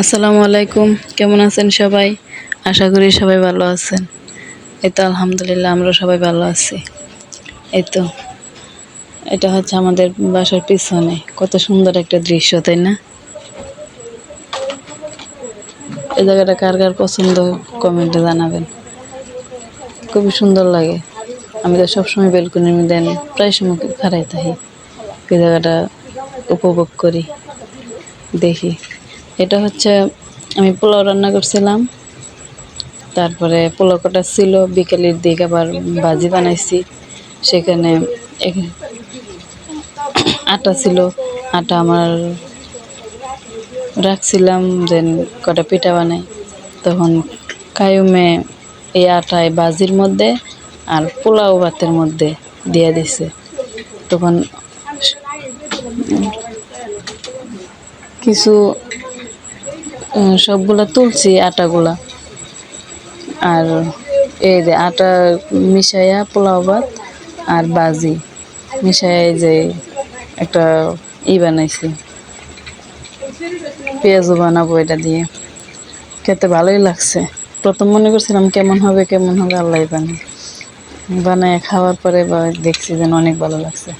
আসসালামু আলাইকুম। কেমন আছেন সবাই? আশা করি সবাই ভালো আছেন। এই তো আলহামদুলিল্লাহ আমরা সবাই ভালো আছি। এই তো এটা হচ্ছে আমাদের বাসার পিছনে। কত সুন্দর একটা দৃশ্য, তাই না? এই জায়গাটা কার কার পছন্দ কমেন্টে জানাবেন। খুবই সুন্দর লাগে। আমি তো সবসময় বেলকনির মধ্যে প্রায় সময় খাড়াই থাকি। এই জায়গাটা উপভোগ করি, দেখি। এটা হচ্ছে আমি পোলাও রান্না করছিলাম। তারপরে পোলাও কটা ছিল, বিকেলের দিকে আবার ভাজি বানাইছি। সেখানে আটা ছিল, আটা আমার রাখছিলাম দেন কটা পিঠা বানাই। তখন কায়ুমে এই আটায় ভাজির মধ্যে আর পোলাও ভাতের মধ্যে দিয়ে দিছে। তখন কিছু সবগুলা তুলছি আটাগুলা, আর এই যে আটা মিশাইয়া পোলাও ভাত আর ভাজি মিশাইয়া এই যে একটা বানাইছি, পেঁয়াজও বানাবো এটা দিয়ে। খেতে ভালোই লাগছে। প্রথম মনে করছিলাম কেমন হবে আল্লাহ জানে। বানায় খাওয়ার পরে দেখছি যেন অনেক ভালো লাগছে।